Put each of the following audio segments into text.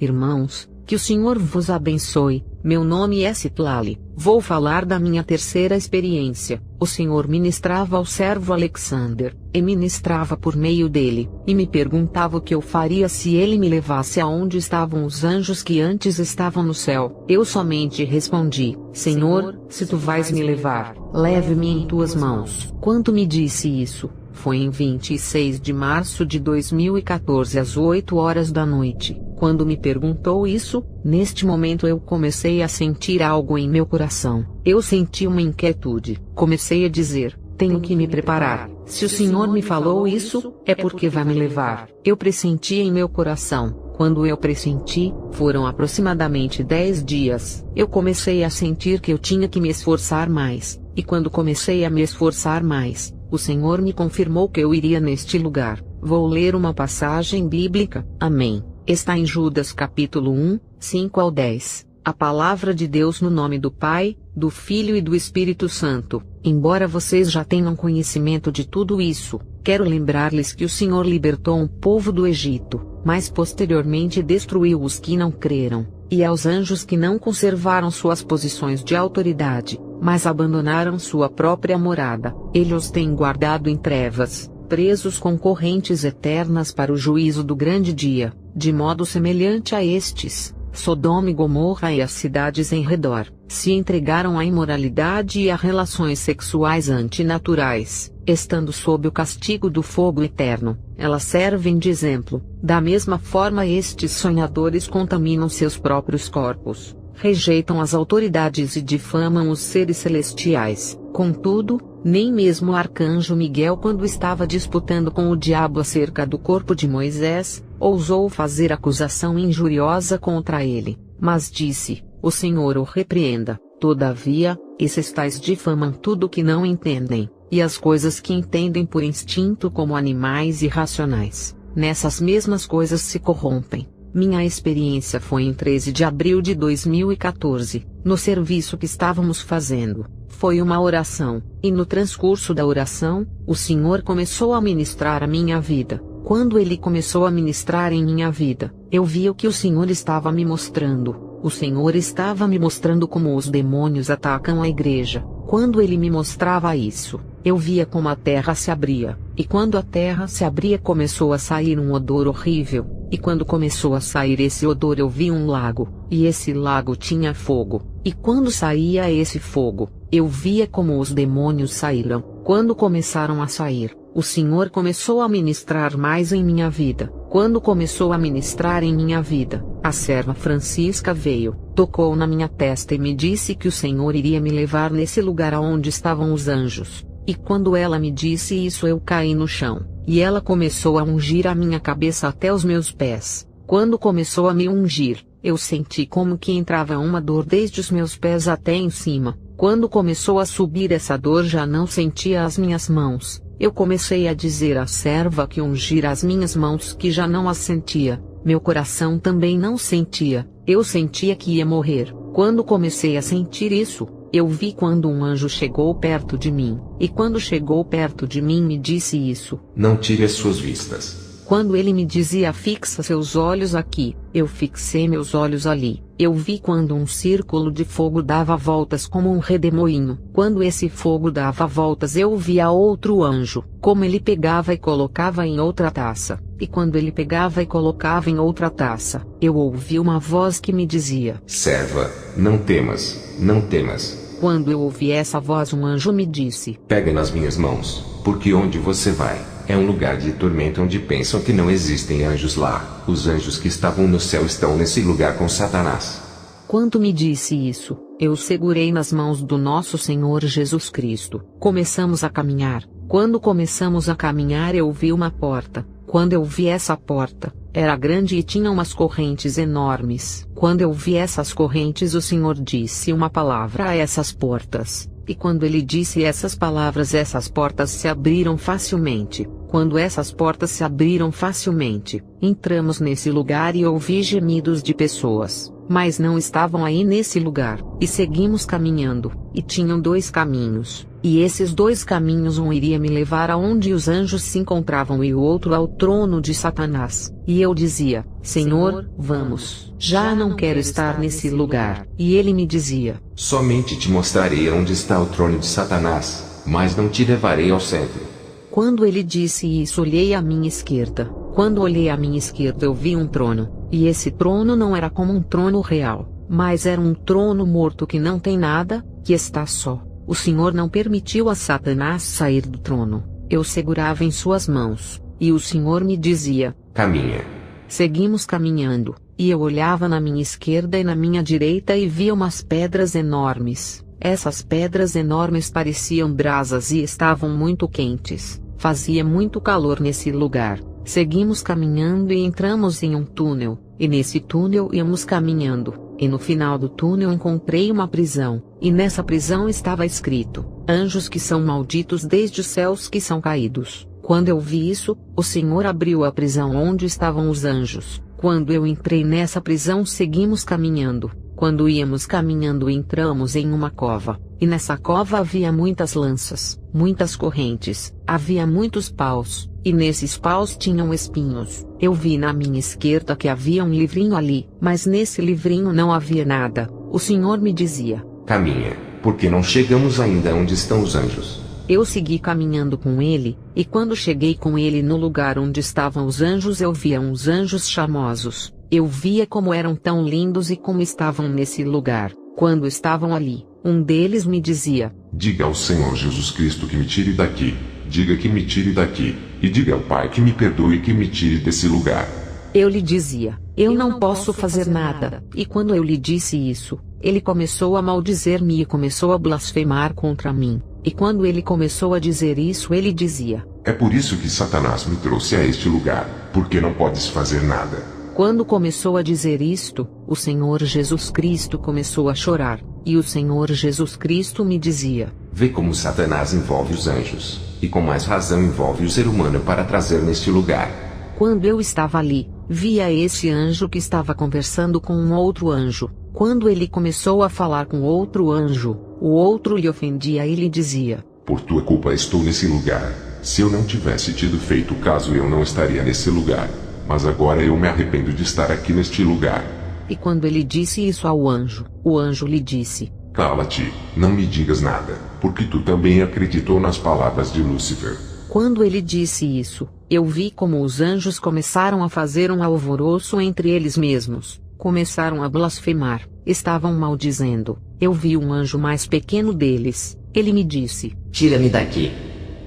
Irmãos, que o Senhor vos abençoe. Meu nome é Citlali. Vou falar da minha terceira experiência. O Senhor ministrava ao servo Alexander, e ministrava por meio dele, e me perguntava o que eu faria se ele me levasse aonde estavam os anjos que antes estavam no céu. Eu somente respondi: Senhor, se tu vais me levar, leve-me em tuas mãos. Quando me disse isso, foi em 26 de março de 2014 às 8 horas da noite. Quando me perguntou isso, neste momento eu comecei a sentir algo em meu coração. Eu senti uma inquietude. Comecei a dizer: tenho que me preparar. Se o Senhor me falou isso, é porque vai me levar. Eu pressenti em meu coração. Quando eu pressenti, foram aproximadamente 10 dias. Eu comecei a sentir que eu tinha que me esforçar mais. E quando comecei a me esforçar mais, o Senhor me confirmou que eu iria neste lugar. Vou ler uma passagem bíblica. Amém. Está em Judas capítulo 1, 5 ao 10. A palavra de Deus no nome do Pai, do Filho e do Espírito Santo. Embora vocês já tenham conhecimento de tudo isso, quero lembrar-lhes que o Senhor libertou um povo do Egito, mas posteriormente destruiu os que não creram, e aos anjos que não conservaram suas posições de autoridade, mas abandonaram sua própria morada. Ele os tem guardado em trevas, presos com correntes eternas para o juízo do grande dia. De modo semelhante a estes, Sodoma e Gomorra e as cidades em redor, se entregaram à imoralidade e a relações sexuais antinaturais, estando sob o castigo do fogo eterno. Elas servem de exemplo. Da mesma forma, estes sonhadores contaminam seus próprios corpos, rejeitam as autoridades e difamam os seres celestiais. Contudo, nem mesmo o arcanjo Miguel, quando estava disputando com o diabo acerca do corpo de Moisés, ousou fazer acusação injuriosa contra ele, mas disse: o Senhor o repreenda. Todavia, esses tais difamam tudo que não entendem, e as coisas que entendem por instinto como animais irracionais, nessas mesmas coisas se corrompem. Minha experiência foi em 13 de abril de 2014, no serviço que estávamos fazendo. Foi uma oração, e no transcurso da oração, o Senhor começou a ministrar a minha vida. Quando Ele começou a ministrar em minha vida, eu vi o que o Senhor estava me mostrando. O Senhor estava me mostrando como os demônios atacam a igreja. Quando Ele me mostrava isso, eu via como a terra se abria, e quando a terra se abria começou a sair um odor horrível, e quando começou a sair esse odor eu vi um lago, e esse lago tinha fogo, e quando saía esse fogo, eu via como os demônios saíram. Quando começaram a sair, o Senhor começou a ministrar mais em minha vida. Quando começou a ministrar em minha vida, a serva Francisca veio, tocou na minha testa e me disse que o Senhor iria me levar nesse lugar aonde estavam os anjos. E quando ela me disse isso eu caí no chão, e ela começou a ungir a minha cabeça até os meus pés. Quando começou a me ungir, eu senti como que entrava uma dor desde os meus pés até em cima. Quando começou a subir essa dor já não sentia as minhas mãos. Eu comecei a dizer à serva que ungir as minhas mãos que já não as sentia. Meu coração também não sentia. Eu sentia que ia morrer. Quando comecei a sentir isso, eu vi quando um anjo chegou perto de mim. E quando chegou perto de mim me disse isso: não tire as suas vistas. Quando ele me dizia fixa seus olhos aqui, eu fixei meus olhos ali. Eu vi quando um círculo de fogo dava voltas como um redemoinho. Quando esse fogo dava voltas eu via outro anjo, como ele pegava e colocava em outra taça. E quando ele pegava e colocava em outra taça, eu ouvi uma voz que me dizia: serva, não temas, não temas. Quando eu ouvi essa voz um anjo me disse: pega nas minhas mãos, porque onde você vai é um lugar de tormento onde pensam que não existem anjos lá. Os anjos que estavam no céu estão nesse lugar com Satanás. Quando me disse isso, eu segurei nas mãos do nosso Senhor Jesus Cristo. Começamos a caminhar. Quando começamos a caminhar eu vi uma porta. Quando eu vi essa porta, era grande e tinha umas correntes enormes. Quando eu vi essas correntes o Senhor disse uma palavra a essas portas. E quando ele disse essas palavras essas portas se abriram facilmente. Quando essas portas se abriram facilmente, entramos nesse lugar e ouvi gemidos de pessoas. mas não estavam aí nesse lugar. E seguimos caminhando, e tinham dois caminhos, e esses dois caminhos um iria me levar aonde os anjos se encontravam e o outro ao trono de Satanás. E eu dizia: Senhor, vamos, já não quero estar nesse lugar. E ele me dizia: somente te mostrarei onde está o trono de Satanás, mas não te levarei ao centro. Quando ele disse isso, olhei à minha esquerda. Quando olhei à minha esquerda, eu vi um trono, e esse trono não era como um trono real, mas era um trono morto que não tem nada, que está só. O Senhor não permitiu a Satanás sair do trono. Eu segurava em suas mãos, e o Senhor me dizia: caminha. Seguimos caminhando, e eu olhava na minha esquerda e na minha direita e via umas pedras enormes. Essas pedras enormes pareciam brasas e estavam muito quentes. Fazia muito calor nesse lugar. Seguimos caminhando e entramos em um túnel, e nesse túnel íamos caminhando, e no final do túnel encontrei uma prisão, e nessa prisão estava escrito: anjos que são malditos desde os céus que são caídos. Quando eu vi isso, o Senhor abriu a prisão onde estavam os anjos. Quando eu entrei nessa prisão, seguimos caminhando. Quando íamos caminhando, entramos em uma cova, e nessa cova havia muitas lanças, muitas correntes, havia muitos paus, e nesses paus tinham espinhos. Eu vi na minha esquerda que havia um livrinho ali, mas nesse livrinho não havia nada. O Senhor me dizia: caminha, porque não chegamos ainda onde estão os anjos. Eu segui caminhando com ele, e quando cheguei com ele no lugar onde estavam os anjos, eu via uns anjos charmosos. Eu via como eram tão lindos e como estavam nesse lugar. Quando estavam ali, um deles me dizia: diga ao Senhor Jesus Cristo que me tire daqui. Diga que me tire daqui, e diga ao Pai que me perdoe e que me tire desse lugar. Eu lhe dizia: eu não posso fazer nada. E quando eu lhe disse isso, ele começou a maldizer-me e começou a blasfemar contra mim. E quando ele começou a dizer isso, ele dizia: é por isso que Satanás me trouxe a este lugar, porque não podes fazer nada. Quando começou a dizer isto, o Senhor Jesus Cristo começou a chorar, e o Senhor Jesus Cristo me dizia: vê como Satanás envolve os anjos, e com mais razão envolve o ser humano para trazer neste lugar. Quando eu estava ali, via esse anjo que estava conversando com um outro anjo. Quando ele começou a falar com outro anjo, o outro lhe ofendia e lhe dizia: por tua culpa estou nesse lugar. Se eu não tivesse tido feito caso, eu não estaria nesse lugar. Mas agora eu me arrependo de estar aqui neste lugar. E quando ele disse isso ao anjo, o anjo lhe disse: cala-te, não me digas nada, porque tu também acreditou nas palavras de Lúcifer. Quando ele disse isso, eu vi como os anjos começaram a fazer um alvoroço entre eles mesmos, começaram a blasfemar, estavam maldizendo. Eu vi um anjo mais pequeno deles, ele me disse: tira-me daqui.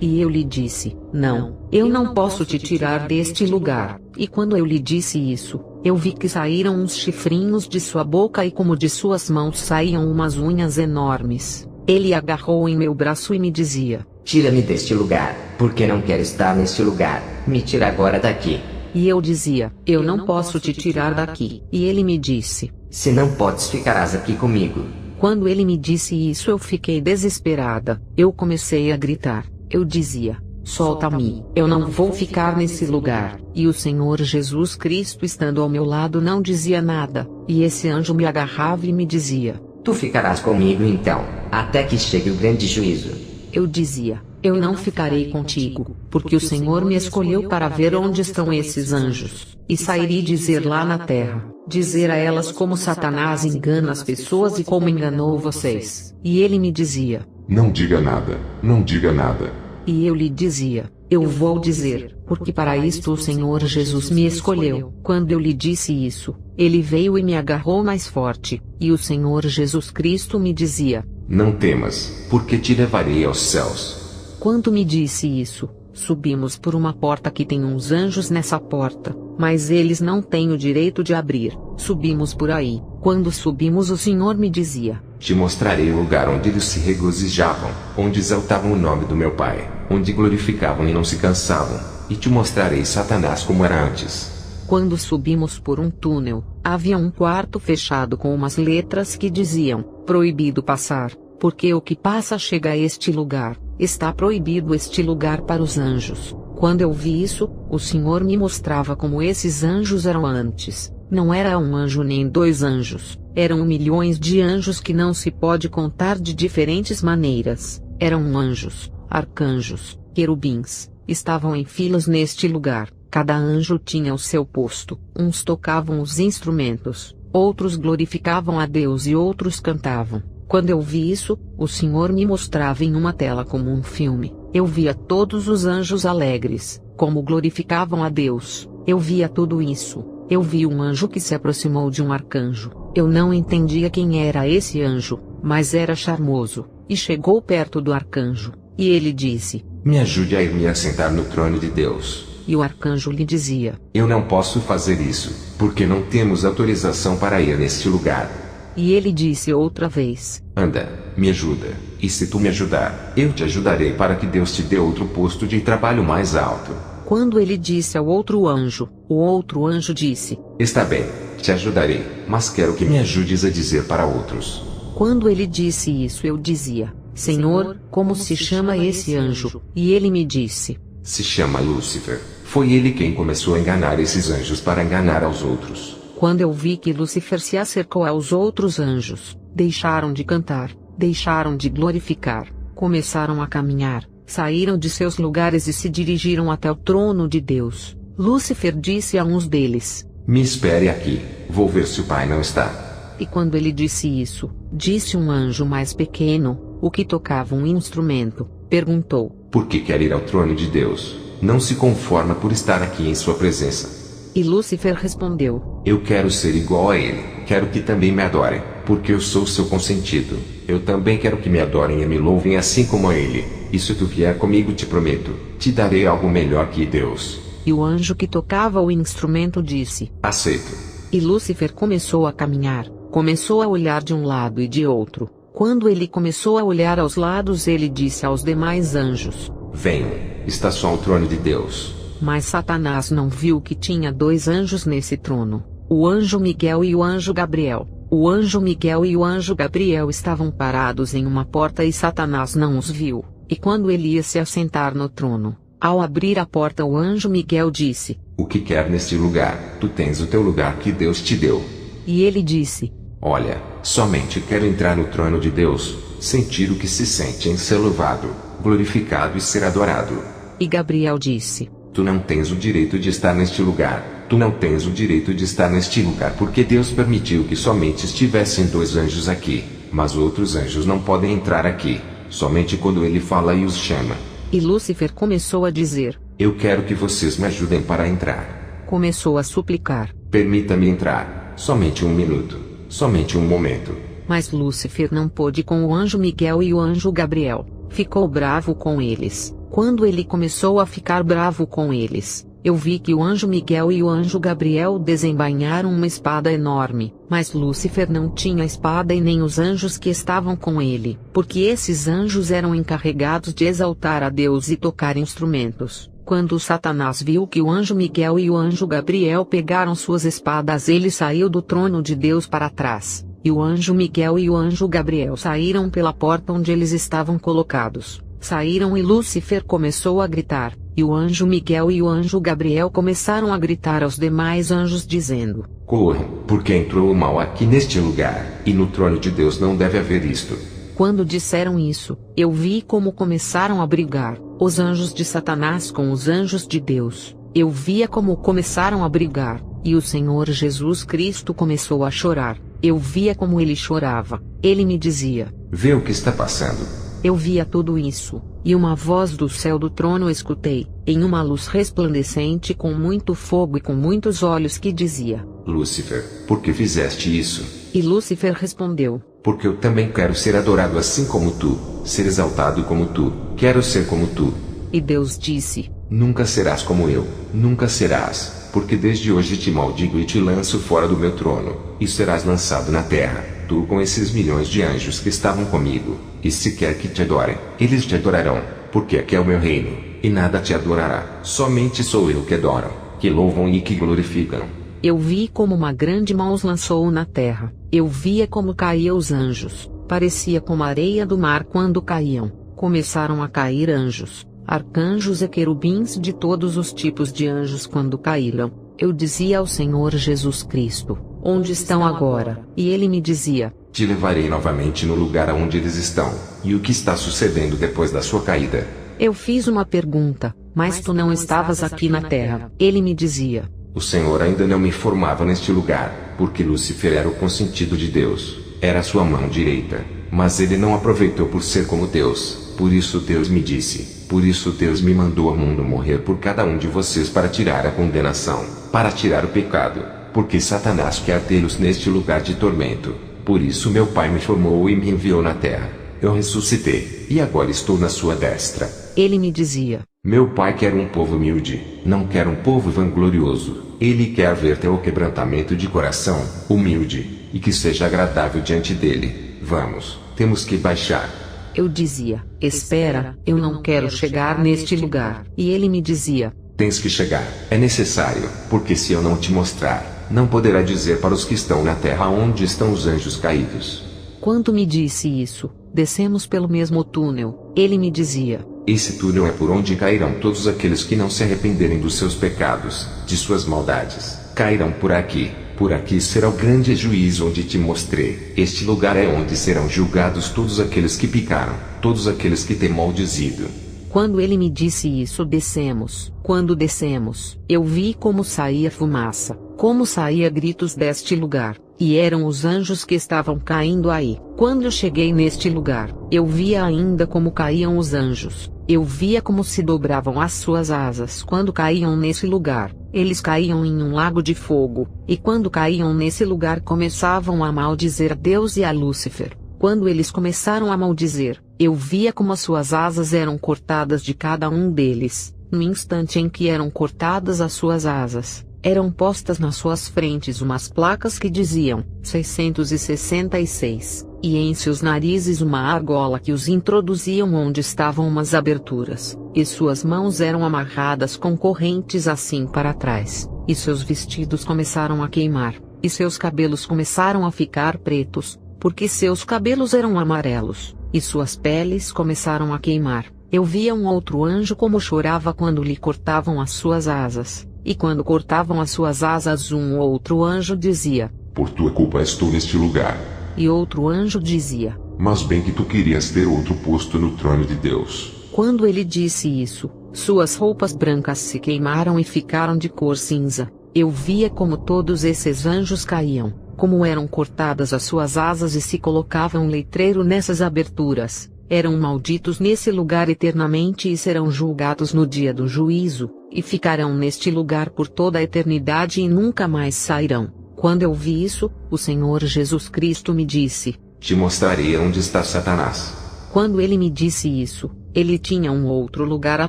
E eu lhe disse: não, eu não posso te tirar deste lugar. E quando eu lhe disse isso, eu vi que saíram uns chifrinhos de sua boca e como de suas mãos saíam umas unhas enormes. Ele agarrou em meu braço e me dizia: tira-me deste lugar, porque não quero estar neste lugar. Me tira agora daqui. E eu dizia: eu não posso te tirar daqui. E ele me disse: se não podes, ficarás aqui comigo. Quando ele me disse isso, eu fiquei desesperada. Eu comecei a gritar. Eu dizia: solta-me, eu não vou ficar nesse lugar. E o Senhor Jesus Cristo, estando ao meu lado, não dizia nada. E esse anjo me agarrava e me dizia: tu ficarás comigo então, até que chegue o grande juízo. Eu dizia: eu não ficarei contigo, porque o Senhor me escolheu para ver onde estão esses anjos, e sair e dizer lá na terra, dizer a elas como Satanás engana as pessoas e como enganou vocês. E ele me dizia: não diga nada, não diga nada. E eu lhe dizia: eu vou dizer, porque para isto o Senhor Jesus me escolheu. Quando eu lhe disse isso, ele veio e me agarrou mais forte, e o Senhor Jesus Cristo me dizia: não temas, porque te levarei aos céus. Quando me disse isso, subimos por uma porta que tem uns anjos nessa porta, mas eles não têm o direito de abrir. Subimos por aí. Quando subimos, o Senhor me dizia: te mostrarei o lugar onde eles se regozijavam, onde exaltavam o nome do meu Pai, onde glorificavam e não se cansavam, e te mostrarei Satanás como era antes. Quando subimos por um túnel, havia um quarto fechado com umas letras que diziam: proibido passar, porque o que passa chega a este lugar. Está proibido este lugar para os anjos. Quando eu vi isso, o Senhor me mostrava como esses anjos eram antes. Não era um anjo nem dois anjos, eram milhões de anjos que não se pode contar de diferentes maneiras. Eram anjos, arcanjos, querubins, estavam em filas neste lugar. Cada anjo tinha o seu posto. Uns tocavam os instrumentos, outros glorificavam a Deus e outros cantavam. Quando eu vi isso, o Senhor me mostrava em uma tela como um filme. Eu via todos os anjos alegres, como glorificavam a Deus. Eu via tudo isso. Eu vi um anjo que se aproximou de um arcanjo. Eu não entendia quem era esse anjo, mas era charmoso, e chegou perto do arcanjo, e ele disse: Me ajude a ir me assentar no trono de Deus. E o arcanjo lhe dizia: Eu não posso fazer isso, porque não temos autorização para ir neste lugar. E ele disse outra vez: Anda, me ajuda, e se tu me ajudar, eu te ajudarei para que Deus te dê outro posto de trabalho mais alto. Quando ele disse ao outro anjo, o outro anjo disse: Está bem, te ajudarei, mas quero que me ajudes a dizer para outros. Quando ele disse isso, eu dizia: Senhor, como se chama esse anjo? E ele me disse: Se chama Lúcifer. Foi ele quem começou a enganar esses anjos para enganar aos outros. Quando eu vi que Lúcifer se acercou aos outros anjos, deixaram de cantar, deixaram de glorificar, começaram a caminhar, saíram de seus lugares e se dirigiram até o trono de Deus. Lúcifer disse a uns deles: Me espere aqui, vou ver se o Pai não está. E quando ele disse isso, disse um anjo mais pequeno, o que tocava um instrumento, perguntou: Por que quer ir ao trono de Deus? Não se conforma por estar aqui em sua presença. E Lúcifer respondeu: Eu quero ser igual a ele, quero que também me adorem, porque eu sou seu consentido. Eu também quero que me adorem e me louvem assim como a ele. E se tu vier comigo, te prometo, te darei algo melhor que Deus. E o anjo que tocava o instrumento disse: Aceito. E Lúcifer começou a caminhar, começou a olhar de um lado e de outro. Quando ele começou a olhar aos lados, ele disse aos demais anjos: Venham, está só o trono de Deus. Mas Satanás não viu que tinha dois anjos nesse trono, o anjo Miguel e o anjo Gabriel. O anjo Miguel e o anjo Gabriel estavam parados em uma porta e Satanás não os viu. E quando ele ia se assentar no trono, ao abrir a porta, o anjo Miguel disse: O que quer neste lugar? Tu tens o teu lugar que Deus te deu. E ele disse: Olha, somente quero entrar no trono de Deus, sentir o que se sente em ser louvado, glorificado e ser adorado. E Gabriel disse: Tu não tens o direito de estar neste lugar. Tu não tens o direito de estar neste lugar porque Deus permitiu que somente estivessem dois anjos aqui, mas outros anjos não podem entrar aqui, somente quando ele fala e os chama. E Lúcifer começou a dizer: Eu quero que vocês me ajudem para entrar. Começou a suplicar: Permita-me entrar, somente um minuto, somente um momento. Mas Lúcifer não pôde com o anjo Miguel e o anjo Gabriel, ficou bravo com eles. Quando ele começou a ficar bravo com eles, eu vi que o anjo Miguel e o anjo Gabriel desembainharam uma espada enorme, mas Lúcifer não tinha espada e nem os anjos que estavam com ele, porque esses anjos eram encarregados de exaltar a Deus e tocar instrumentos. Quando Satanás viu que o anjo Miguel e o anjo Gabriel pegaram suas espadas, ele saiu do trono de Deus para trás, e o anjo Miguel e o anjo Gabriel saíram pela porta onde eles estavam colocados. Saíram e Lúcifer começou a gritar, e o anjo Miguel e o anjo Gabriel começaram a gritar aos demais anjos dizendo: Corram, porque entrou o mal aqui neste lugar, e no trono de Deus não deve haver isto. Quando disseram isso, eu vi como começaram a brigar, os anjos de Satanás com os anjos de Deus. Eu via como começaram a brigar, e o Senhor Jesus Cristo começou a chorar. Eu via como ele chorava. Ele me dizia: Vê o que está passando. Eu via tudo isso, e uma voz do céu do trono escutei, em uma luz resplandecente com muito fogo e com muitos olhos que dizia: Lúcifer, por que fizeste isso? E Lúcifer respondeu: Porque eu também quero ser adorado assim como tu, ser exaltado como tu, quero ser como tu. E Deus disse: Nunca serás como eu, nunca serás, porque desde hoje te maldigo e te lanço fora do meu trono, e serás lançado na terra, tu com esses milhões de anjos que estavam comigo, e se quer que te adorem, eles te adorarão, porque aqui é o meu reino, e nada te adorará, somente sou eu que adoro, que louvam e que glorificam. Eu vi como uma grande mão os lançou na terra, eu via como caíam os anjos, parecia como a areia do mar quando caíam. Começaram a cair anjos, arcanjos e querubins de todos os tipos de anjos quando caíram. Eu dizia ao Senhor Jesus Cristo: onde estão agora? E ele me dizia: te levarei novamente no lugar aonde eles estão. E o que está sucedendo depois da sua caída? Eu fiz uma pergunta: mas tu não estavas aqui na terra? Ele me dizia: o Senhor ainda não me formava neste lugar, porque Lúcifer era o consentido de Deus, era sua mão direita, mas ele não aproveitou por ser como Deus. Por isso Deus me disse, por isso Deus me mandou ao mundo morrer por cada um de vocês para tirar a condenação, para tirar o pecado, porque Satanás quer tê-los neste lugar de tormento. Por isso meu Pai me formou e me enviou na terra. Eu ressuscitei, e agora estou na sua destra. Ele me dizia: meu Pai quer um povo humilde, não quer um povo vanglorioso. Ele quer ver teu quebrantamento de coração, humilde, e que seja agradável diante dele. Vamos, temos que baixar. Eu dizia: espera, eu não quero chegar neste lugar. E ele me dizia: tens que chegar, é necessário, porque se eu não te mostrar, não poderá dizer para os que estão na terra onde estão os anjos caídos. Quando me disse isso, descemos pelo mesmo túnel. Ele me dizia: esse túnel é por onde cairão todos aqueles que não se arrependerem dos seus pecados, de suas maldades. Cairão por aqui. Por aqui será o grande juízo onde te mostrei. Este lugar é onde serão julgados todos aqueles que pecaram, todos aqueles que têm maldizido. Quando ele me disse isso, descemos. Quando descemos, eu vi como saía fumaça, como saía gritos deste lugar, e eram os anjos que estavam caindo aí. Quando eu cheguei neste lugar, eu via ainda como caíam os anjos. Eu via como se dobravam as suas asas quando caíam nesse lugar. Eles caíam em um lago de fogo, e quando caíam nesse lugar começavam a maldizer a Deus e a Lúcifer. Quando eles começaram a maldizer, eu via como as suas asas eram cortadas de cada um deles. No instante em que eram cortadas as suas asas, eram postas nas suas frentes umas placas que diziam 666, e em seus narizes uma argola que os introduziam onde estavam umas aberturas, e suas mãos eram amarradas com correntes assim para trás, e seus vestidos começaram a queimar, e seus cabelos começaram a ficar pretos, porque seus cabelos eram amarelos, e suas peles começaram a queimar. Eu via um outro anjo como chorava quando lhe cortavam as suas asas, e quando cortavam as suas asas um outro anjo dizia: por tua culpa estou neste lugar. E outro anjo dizia: mas bem que tu querias ter outro posto no trono de Deus. Quando ele disse isso, suas roupas brancas se queimaram e ficaram de cor cinza. Eu via como todos esses anjos caíam, como eram cortadas as suas asas e se colocava um letreiro nessas aberturas. Eram malditos nesse lugar eternamente e serão julgados no dia do juízo, e ficarão neste lugar por toda a eternidade e nunca mais sairão. Quando eu vi isso, o Senhor Jesus Cristo me disse: te mostrarei onde está Satanás. Quando ele me disse isso, ele tinha um outro lugar à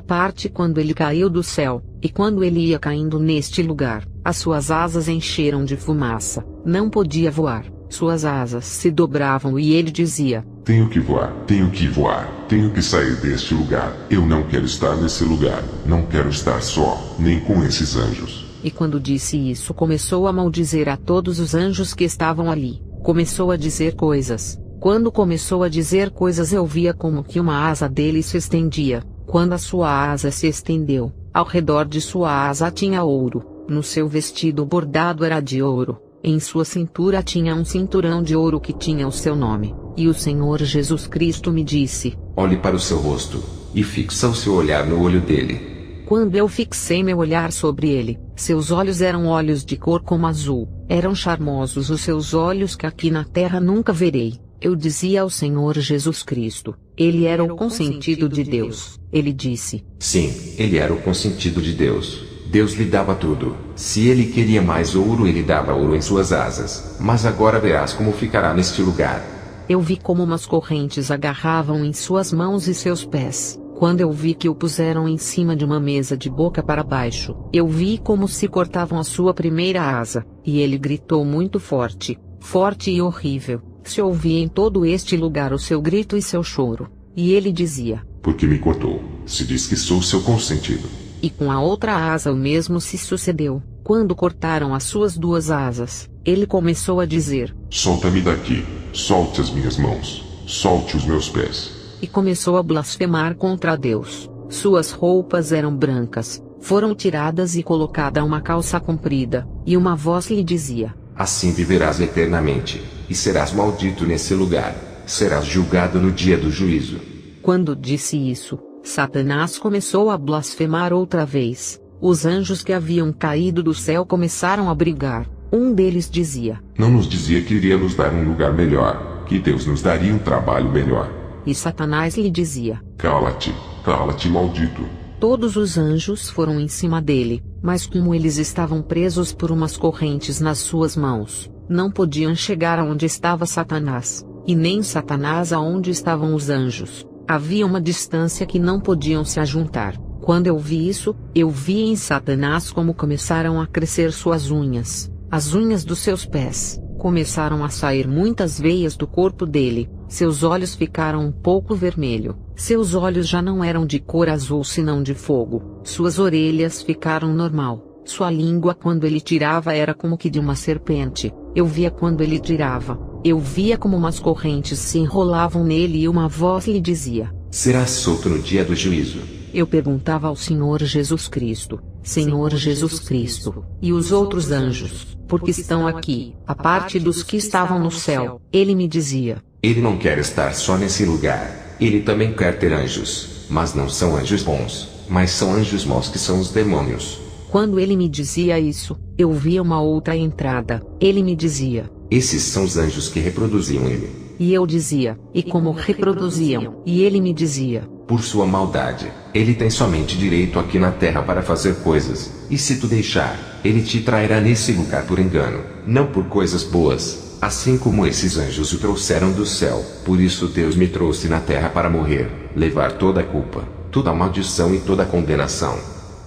parte quando ele caiu do céu, e quando ele ia caindo neste lugar, as suas asas encheram de fumaça, não podia voar, suas asas se dobravam e ele dizia: tenho que voar, tenho que voar, tenho que sair deste lugar, eu não quero estar nesse lugar, não quero estar só, nem com esses anjos. E quando disse isso começou a maldizer a todos os anjos que estavam ali, começou a dizer coisas. Quando começou a dizer coisas eu via como que uma asa dele se estendia. Quando a sua asa se estendeu, ao redor de sua asa tinha ouro, no seu vestido bordado era de ouro, em sua cintura tinha um cinturão de ouro que tinha o seu nome, e o Senhor Jesus Cristo me disse: olhe para o seu rosto, e fixa o seu olhar no olho dele. Quando eu fixei meu olhar sobre ele, seus olhos eram olhos de cor como azul, eram charmosos os seus olhos que aqui na terra nunca verei. Eu dizia ao Senhor Jesus Cristo: ele era o consentido de Deus. Ele disse: sim, ele era o consentido de Deus. Deus lhe dava tudo. Se ele queria mais ouro, ele dava ouro em suas asas. Mas agora verás como ficará neste lugar. Eu vi como umas correntes agarravam em suas mãos e seus pés. Quando eu vi que o puseram em cima de uma mesa de boca para baixo, eu vi como se cortavam a sua primeira asa, e ele gritou muito forte, forte e horrível. Se ouvia em todo este lugar o seu grito e seu choro. E ele dizia: porque me cortou, se diz que sou seu consentido. E com a outra asa o mesmo se sucedeu. Quando cortaram as suas duas asas, ele começou a dizer: solta-me daqui, solte as minhas mãos, solte os meus pés. E começou a blasfemar contra Deus. Suas roupas eram brancas, foram tiradas e colocada uma calça comprida, e uma voz lhe dizia: Assim viverás eternamente, e serás maldito nesse lugar, serás julgado no dia do juízo. Quando disse isso, Satanás começou a blasfemar outra vez. Os anjos que haviam caído do céu começaram a brigar. Um deles dizia: Não nos dizia que iria nos dar um lugar melhor, que Deus nos daria um trabalho melhor. E Satanás lhe dizia: Cala-te, cala-te, maldito. Todos os anjos foram em cima dele, mas como eles estavam presos por umas correntes nas suas mãos, não podiam chegar aonde estava Satanás, e nem Satanás aonde estavam os anjos. Havia uma distância que não podiam se ajuntar. Quando eu vi isso, eu vi em Satanás como começaram a crescer suas unhas, as unhas dos seus pés. Começaram a sair muitas veias do corpo dele, seus olhos ficaram um pouco vermelho, seus olhos já não eram de cor azul senão de fogo, suas orelhas ficaram normal, sua língua quando ele tirava era como que de uma serpente, eu via quando ele tirava, eu via como umas correntes se enrolavam nele e uma voz lhe dizia: Serás solto no dia do juízo. Eu perguntava ao Senhor Jesus Cristo: Senhor Jesus Cristo, e os outros anjos, porque estão aqui, a parte dos que estavam no céu? Ele me dizia: Ele não quer estar só nesse lugar, ele também quer ter anjos, mas não são anjos bons, mas são anjos maus que são os demônios. Quando ele me dizia isso, eu via uma outra entrada. Ele me dizia: Esses são os anjos que reproduziam ele. E eu dizia: E como reproduziam? E ele me dizia: Por sua maldade, ele tem somente direito aqui na terra para fazer coisas, e se tu deixar, ele te trairá nesse lugar por engano, não por coisas boas, assim como esses anjos o trouxeram do céu. Por isso Deus me trouxe na terra para morrer, levar toda a culpa, toda a maldição e toda a condenação.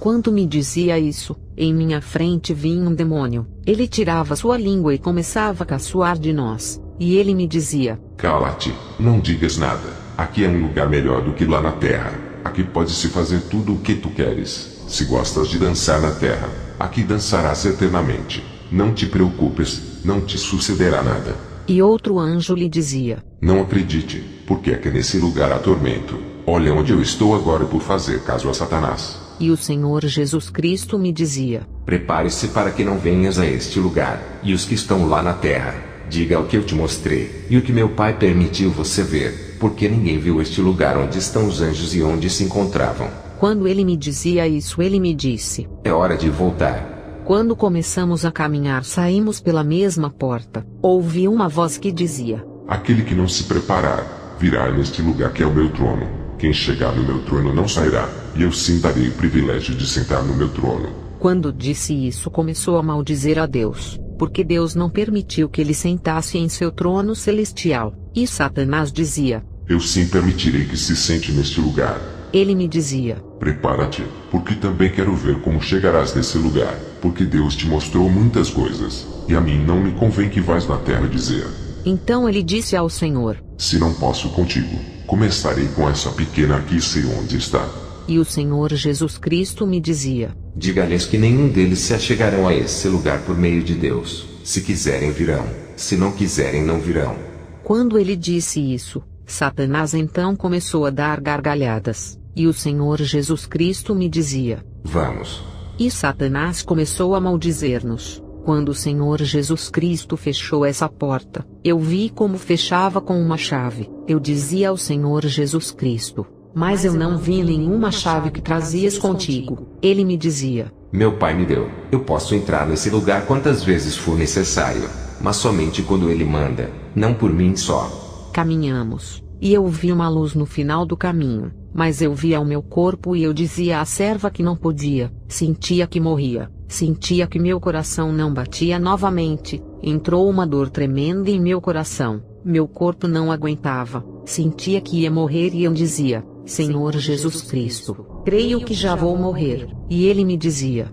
Quando me dizia isso, em minha frente vinha um demônio. Ele tirava sua língua e começava a caçoar de nós. E ele me dizia: Cala-te, não digas nada. Aqui é um lugar melhor do que lá na terra. Aqui pode-se fazer tudo o que tu queres. Se gostas de dançar na terra, aqui dançarás eternamente. Não te preocupes, não te sucederá nada. E outro anjo lhe dizia: Não acredite, porque é que nesse lugar há tormento. Olha onde eu estou agora por fazer caso a Satanás. E o Senhor Jesus Cristo me dizia: Prepare-se para que não venhas a este lugar, e os que estão lá na terra, diga o que eu te mostrei, e o que meu Pai permitiu você ver, porque ninguém viu este lugar onde estão os anjos e onde se encontravam. Quando ele me dizia isso, ele me disse: É hora de voltar. Quando começamos a caminhar, saímos pela mesma porta. Ouvi uma voz que dizia: Aquele que não se preparar, virá neste lugar que é o meu trono. Quem chegar no meu trono não sairá, e eu sim darei o privilégio de sentar no meu trono. Quando disse isso, começou a maldizer a Deus, porque Deus não permitiu que ele sentasse em seu trono celestial. E Satanás dizia: Eu sim permitirei que se sente neste lugar. Ele me dizia: Prepara-te, porque também quero ver como chegarás nesse lugar, porque Deus te mostrou muitas coisas, e a mim não me convém que vás na terra dizer. Então ele disse ao Senhor: Se não posso contigo, começarei com essa pequena aqui e sei onde está. E o Senhor Jesus Cristo me dizia: Diga-lhes que nenhum deles se achegarão a esse lugar por meio de Deus. Se quiserem virão, se não quiserem não virão. Quando ele disse isso, Satanás então começou a dar gargalhadas, e o Senhor Jesus Cristo me dizia: Vamos. E Satanás começou a maldizer-nos. Quando o Senhor Jesus Cristo fechou essa porta, eu vi como fechava com uma chave. Eu dizia ao Senhor Jesus Cristo: Mas eu não vi nenhuma chave que trazias contigo. Ele me dizia: Meu Pai me deu. Eu posso entrar nesse lugar quantas vezes for necessário, mas somente quando Ele manda, não por mim só. Caminhamos, e eu vi uma luz no final do caminho, mas eu via o meu corpo e eu dizia à serva que não podia, sentia que morria. Sentia que meu coração não batia novamente, entrou uma dor tremenda em meu coração, meu corpo não aguentava, sentia que ia morrer e eu dizia: Senhor Jesus Cristo, creio que já vou morrer. E ele me dizia: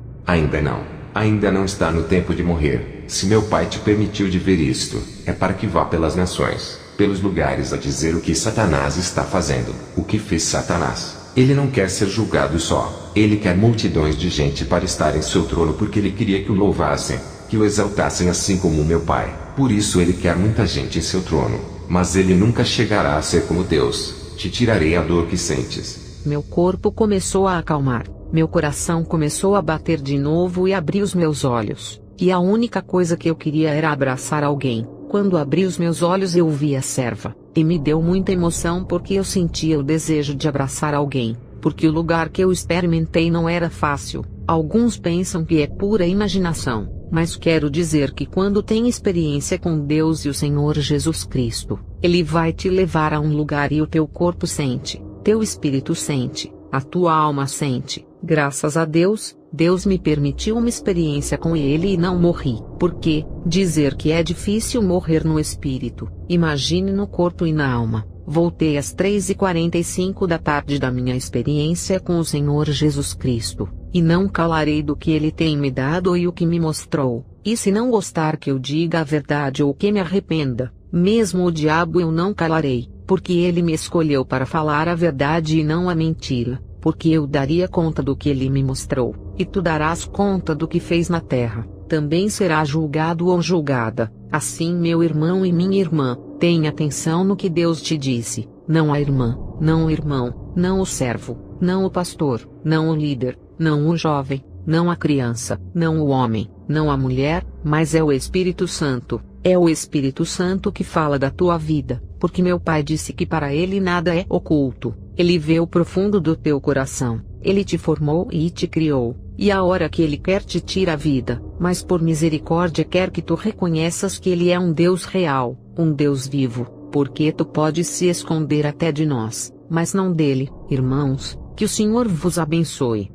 Ainda não está no tempo de morrer. Se meu Pai te permitiu de ver isto, é para que vá pelas nações, pelos lugares a dizer o que Satanás está fazendo. O que fez Satanás? Ele não quer ser julgado só, ele quer multidões de gente para estar em seu trono porque ele queria que o louvassem, que o exaltassem assim como o meu Pai. Por isso ele quer muita gente em seu trono, mas ele nunca chegará a ser como Deus. Te tirarei a dor que sentes. Meu corpo começou a acalmar, meu coração começou a bater de novo e abri os meus olhos, e a única coisa que eu queria era abraçar alguém. Quando abri os meus olhos eu vi a serva, e me deu muita emoção porque eu sentia o desejo de abraçar alguém, porque o lugar que eu experimentei não era fácil. Alguns pensam que é pura imaginação, mas quero dizer que quando tem experiência com Deus e o Senhor Jesus Cristo, Ele vai te levar a um lugar e o teu corpo sente, teu espírito sente, a tua alma sente. Graças a Deus, Deus me permitiu uma experiência com Ele e não morri. Porque dizer que é difícil morrer no espírito, imagine no corpo e na alma. Voltei às 3h45 da tarde da minha experiência com o Senhor Jesus Cristo, e não calarei do que Ele tem me dado e o que me mostrou. E se não gostar que eu diga a verdade ou que me arrependa, mesmo o diabo eu não calarei, porque Ele me escolheu para falar a verdade e não a mentira. Porque eu daria conta do que Ele me mostrou, e tu darás conta do que fez na terra, também será julgado ou julgada. Assim, meu irmão e minha irmã, tenha atenção no que Deus te disse: não a irmã, não o irmão, não o servo, não o pastor, não o líder, não o jovem, não a criança, não o homem, não a mulher, mas é o Espírito Santo. É o Espírito Santo que fala da tua vida, porque meu Pai disse que para Ele nada é oculto. Ele vê o profundo do teu coração. Ele te formou e te criou, e a hora que Ele quer te tira a vida, mas por misericórdia quer que tu reconheças que Ele é um Deus real, um Deus vivo, porque tu podes se esconder até de nós, mas não dele. Irmãos, que o Senhor vos abençoe.